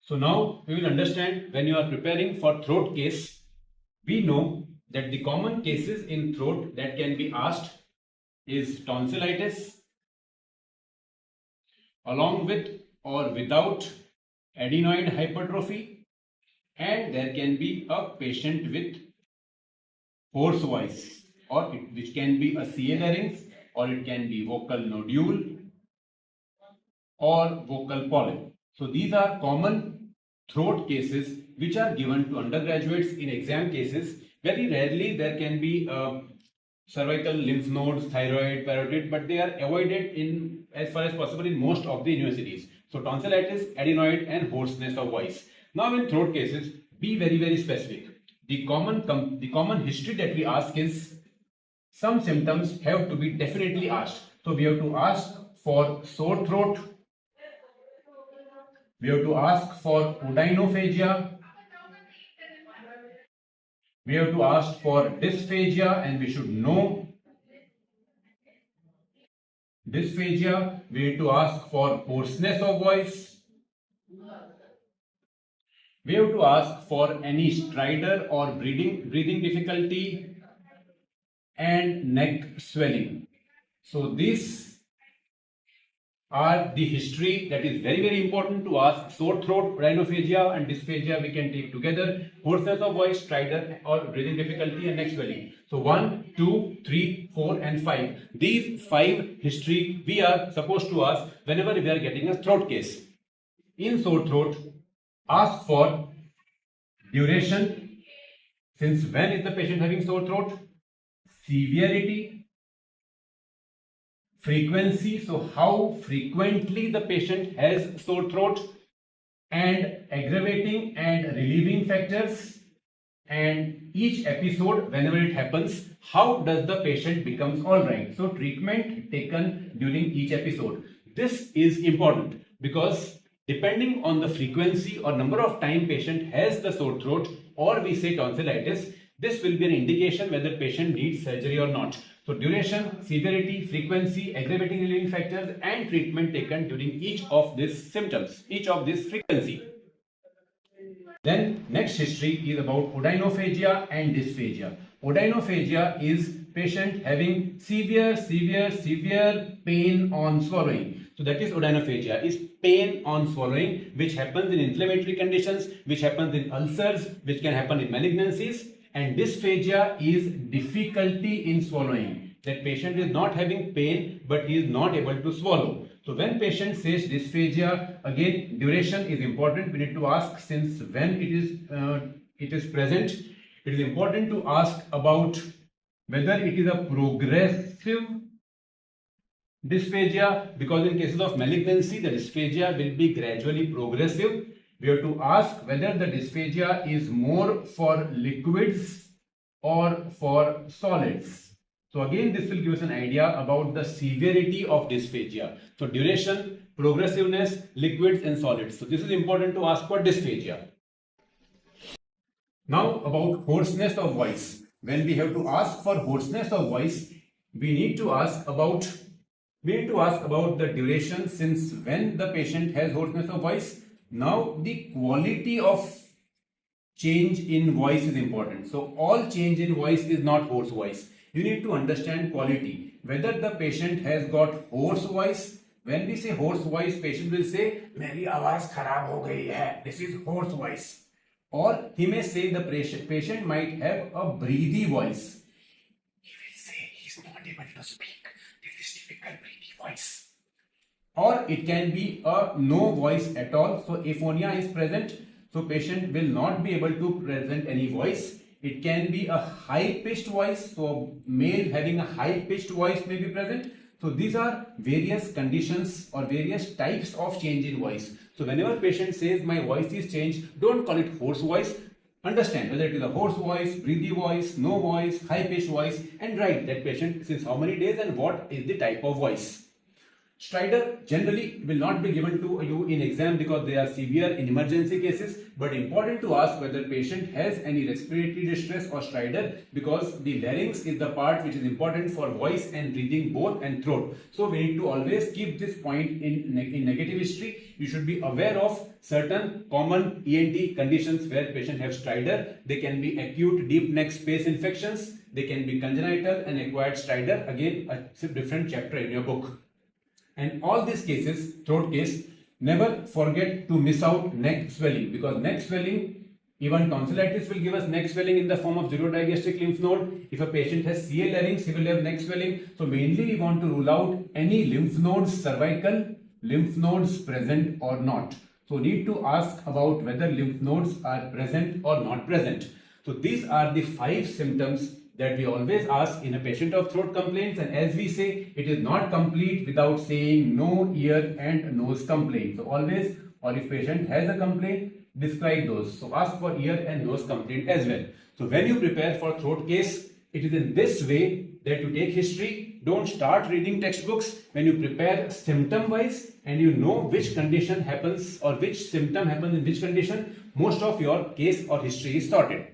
So now we will understand when you are preparing for throat case, we know that the common cases in throat that can be asked is tonsillitis along with or without adenoid hypertrophy, and there can be a patient with hoarse voice, or which can be a CA larynx, or it can be vocal nodule or vocal polyp. So these are common throat cases which are given to undergraduates in exam cases. Very rarely there can be cervical lymph nodes, thyroid, parotid, but they are avoided in as far as possible in most of the universities. So tonsillitis, adenoid and hoarseness of voice. Now in throat cases, be very specific. The common history that we ask is some symptoms have to be definitely asked. So we have to ask for sore throat, we have to ask for Odynophagia, we have to ask for dysphagia, and we should know dysphagia. We have to ask for hoarseness of voice. We have to ask for any stridor or breathing difficulty and neck swelling. So these are the history that is very important to ask. Sore throat, Odynophagia and dysphagia we can take together. Hoarseness of voice, stridor or breathing difficulty and neck swelling. So 1, 2, 3, 4 and 5. These 5 history we are supposed to ask whenever we are getting a throat case. In sore throat, ask for duration. Since when is the patient having sore throat? Severity. Frequency, so how frequently the patient has sore throat, and aggravating and relieving factors, and each episode whenever it happens, how does the patient becomes all right. So treatment taken during each episode. This is important because depending on the frequency or number of time patient has the sore throat, or we say tonsillitis, this will be an indication whether patient needs surgery or not. So duration, severity, frequency, aggravating relieving factors and treatment taken during each of these symptoms, each of this frequency. Then next history is about Odynophagia and dysphagia. Odynophagia is patient having severe pain on swallowing. So that is Odynophagia, is pain on swallowing, which happens in inflammatory conditions, which happens in ulcers, which can happen in malignancies. And dysphagia is difficulty in swallowing. That patient is not having pain but he is not able to swallow. So when patient says dysphagia, again duration is important. We need to ask since when it is present. It is important to ask about whether it is a progressive dysphagia, because in cases of malignancy the dysphagia will be gradually progressive. We have to ask whether the dysphagia is more for liquids or for solids. So again this will give us an idea about the severity of dysphagia. So duration, progressiveness, liquids and solids. So this is important to ask for dysphagia. Now about hoarseness of voice. When we have to ask for hoarseness of voice, we need to ask about the duration, since when the patient has hoarseness of voice. Now the quality of change in voice is important. So all change in voice is not hoarse voice. You need to understand quality. Whether the patient has got hoarse voice. When we say hoarse voice, patient will say, "Meri awaaz kharab ho gayi hai." This is hoarse voice. Or he may say the patient might have a breathy voice. He will say he is not able to speak. This is typical breathy voice. Or it can be a no voice at all. So aphonia is present. So patient will not be able to present any voice. It can be a high pitched voice. So male having a high pitched voice may be present. So these are various conditions or various types of change in voice. So whenever patient says my voice is changed, don't call it hoarse voice. Understand whether it is a hoarse voice, breathy voice, no voice, high pitched voice, and write that patient since how many days and what is the type of voice. Stridor generally will not be given to you in exam because they are severe in emergency cases, but important to ask whether patient has any respiratory distress or stridor, because the larynx is the part which is important for voice and breathing both and throat. So we need to always keep this point in negative history. You should be aware of certain common ENT conditions where patient have stridor. They can be acute deep neck space infections. They can be congenital and acquired stridor. Again, a different chapter in your book. And all these cases, throat case, never forget to miss out neck swelling, because neck swelling, even tonsillitis will give us neck swelling in the form of jugulodigastric lymph node. If a patient has CA larynx, he will have neck swelling. So mainly we want to rule out any lymph nodes, cervical lymph nodes present or not. So need to ask about whether lymph nodes are present or not present. So these are the 5 symptoms that we always ask in a patient of throat complaints, and as we say, it is not complete without saying no ear and nose complaint. So always, or if patient has a complaint, describe those. So ask for ear and nose complaint as well. So when you prepare for throat case, it is in this way that you take history. Don't start reading textbooks. When you prepare symptom wise and you know which condition happens or which symptom happens in which condition, most of your case or history is sorted.